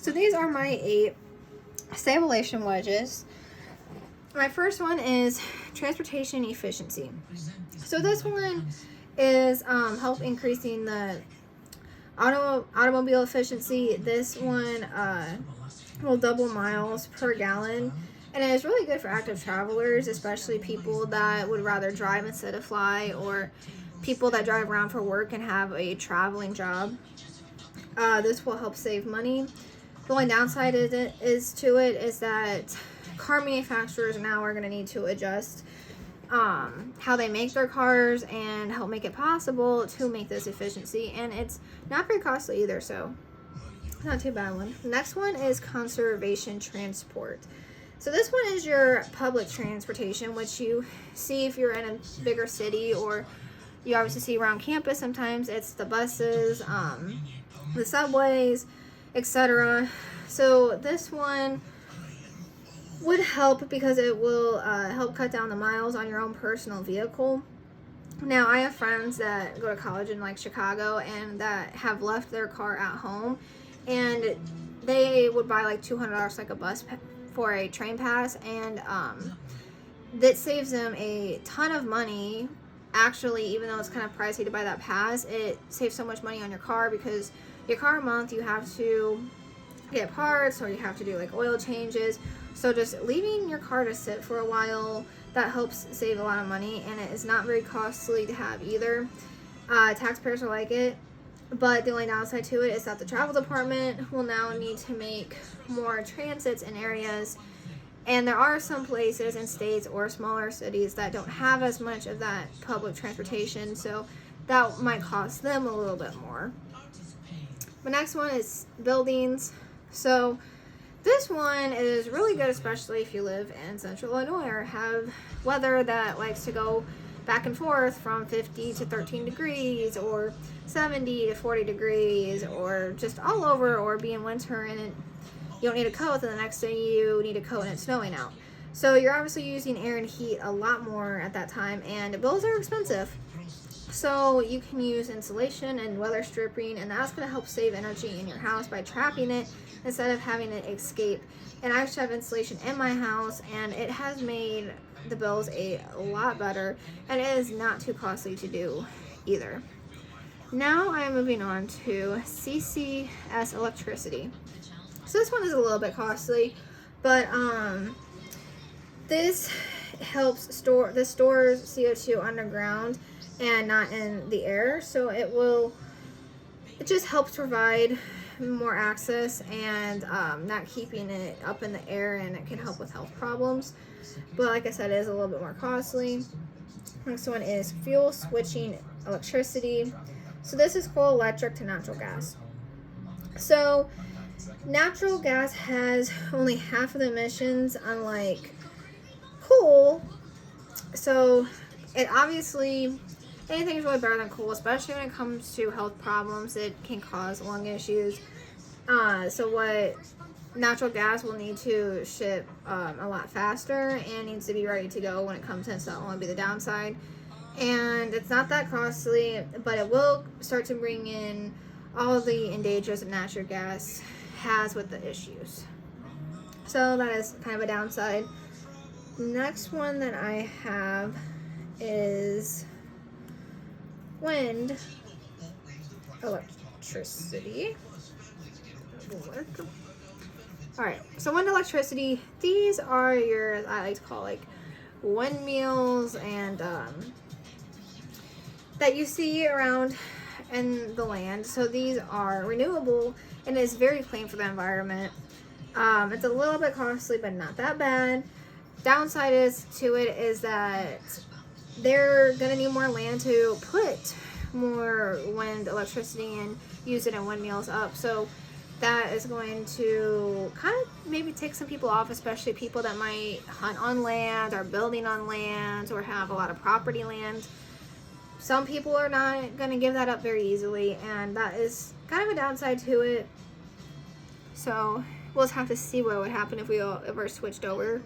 So these are my 8 stabilization wedges. My first one is transportation efficiency. So this one is help increasing the automobile efficiency. This one will double miles per gallon, and it is really good for active travelers, especially people that would rather drive instead of fly, or people that drive around for work and have a traveling job. This will help save money. The only downside is that car manufacturers now are going to need to adjust how they make their cars and help make it possible to make this efficiency, and it's not very costly either, so not too bad one. The next one is conservation transport. So this one is your public transportation, which you see if you're in a bigger city, or you obviously see around campus. Sometimes it's the buses, the subways, etc. So this one would help because it will help cut down the miles on your own personal vehicle. Now, I have friends that go to college in like Chicago and that have left their car at home, and they would buy like $200 like a bus for a train pass, and that saves them a ton of money. Actually, even though it's kind of pricey to buy that pass, it saves so much money on your car, because your car a month you have to get parts, or you have to do like oil changes. So just leaving your car to sit for a while, that helps save a lot of money, and it is not very costly to have either. Taxpayers will like it, but the only downside to it is that the travel department will now need to make more transits in areas, and there are some places in states or smaller cities that don't have as much of that public transportation, so that might cost them a little bit more. The next one is buildings. So this one is really good, especially if you live in central Illinois or have weather that likes to go back and forth from 50 to 13 degrees, or 70 to 40 degrees, or just all over, or be in winter and you don't need a coat, then the next day you need a coat and it's snowing out. So you're obviously using air and heat a lot more at that time, and bills are expensive. So you can use insulation and weather stripping, and that's going to help save energy in your house by trapping it instead of having it escape. And I actually have insulation in my house, and it has made the bills a lot better, and it is not too costly to do either. Now I am moving on to CCS electricity. So this one is a little bit costly, but this helps stores CO2 underground and not in the air, so it just helps provide more access and not keeping it up in the air, and it can help with health problems. But like I said, it is a little bit more costly. Next one is fuel switching electricity. So this is coal electric to natural gas. So natural gas has only half of the emissions, unlike coal. So it obviously, anything is really better than coal, especially when it comes to health problems. It can cause lung issues. So what natural gas will need to ship a lot faster and needs to be ready to go when it comes in, so that will only be the downside. And it's not that costly, but it will start to bring in all of the endangers that natural gas has with the issues. So that is kind of a downside. Next one that I have is wind electricity. Alright, so wind electricity, these are your, I like to call like windmills, and that you see around in the land. So these are renewable, and it's very clean for the environment. It's a little bit costly, but not that bad. Downside to it is that they're going to need more land to put more wind electricity and use it in windmills up. So that is going to kind of maybe take some people off, especially people that might hunt on land or building on land or have a lot of property land. Some people are not going to give that up very easily, and that is kind of a downside to it. So we'll just have to see what would happen if we ever switched over.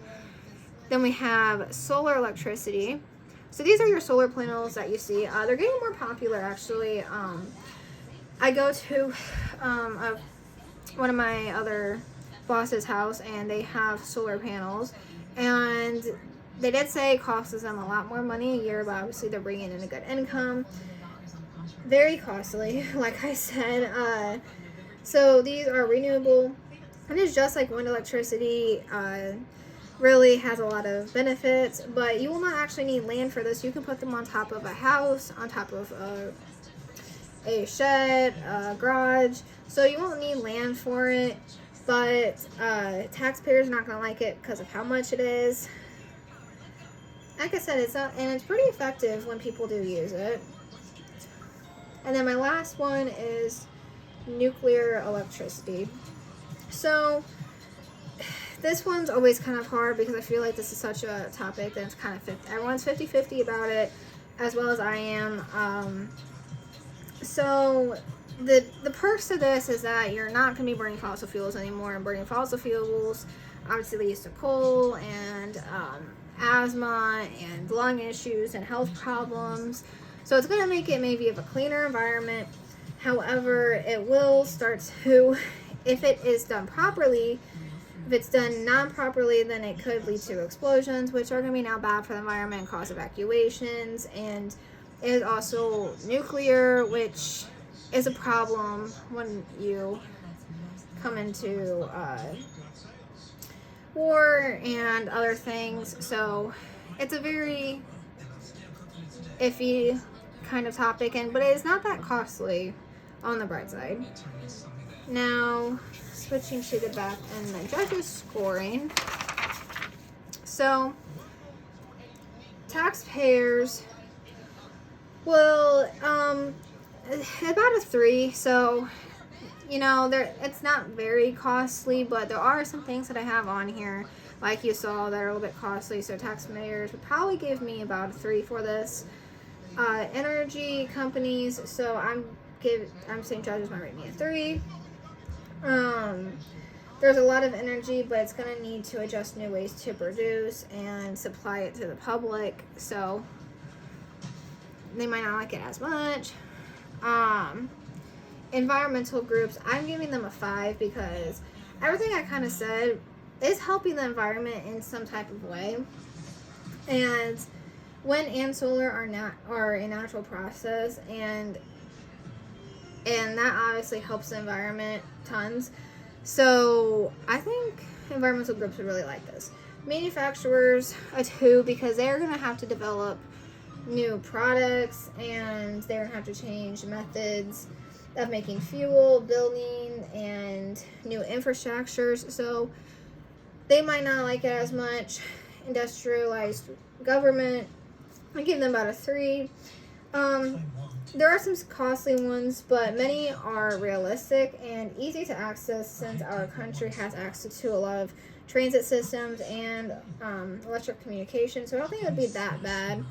Then we have solar electricity. So these are your solar panels that you see. They're getting more popular, actually. I go to one of my other boss's house, and they have solar panels, and they did say it costs them a lot more money a year, but obviously they're bringing in a good income. Very costly, like I said. So these are renewable, and it's just like wind electricity. Really has a lot of benefits, but you will not actually need land for this. You can put them on top of a house, on top of a shed, a garage, so you won't need land for it. But taxpayers are not going to like it because of how much it is. Like I said, it's not, and it's pretty effective when people do use it. And then my last one is nuclear electricity. So this one's always kind of hard because I feel like this is such a topic that it's kind of everyone's 50-50 about it, as well as I am. So the perks to this is that you're not going to be burning fossil fuels anymore, and burning fossil fuels obviously leads to coal and asthma and lung issues and health problems. So it's going to make it maybe of a cleaner environment. However, it will start to, if it is done properly, if it's done not properly, then it could lead to explosions, which are going to be now bad for the environment and cause evacuations. And it is also nuclear, which is a problem when you come into war and other things. So it's a very iffy kind of topic, but it is not that costly on the bright side. Now, switching to the back and the judges scoring. So, taxpayers will, about a 3. So, you know, it's not very costly, but there are some things that I have on here, like you saw, that are a little bit costly. So, taxpayers would probably give me about a 3 for this. Energy companies, so I'm saying judges might rate me a 3. There's a lot of energy, but it's going to need to adjust new ways to produce and supply it to the public, so they might not like it as much. Environmental groups, I'm giving them a 5 because everything I kind of said is helping the environment in some type of way. And wind and solar are a natural process, and that obviously helps the environment tons. So I think environmental groups would really like this. Manufacturers, a 2, because they're going to have to develop new products, and they're going to have to change methods of making fuel, building, and new infrastructures. So they might not like it as much. Industrialized government, I give them about a 3. There are some costly ones, but many are realistic and easy to access since our country has access to a lot of transit systems and electric communication. So I don't think it would be that bad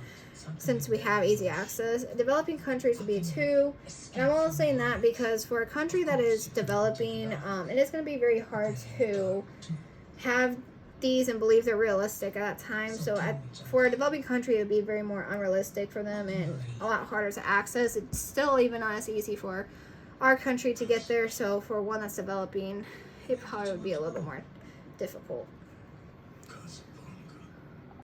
since we have easy access. Developing countries would be a 2. And I'm only saying that because for a country that is developing, it is going to be very hard to have these and believe they're realistic at that time. So for a developing country, it would be very more unrealistic for them and a lot harder to access. It's still even not as easy for our country to get there. So for one that's developing, it probably would be a little bit more difficult.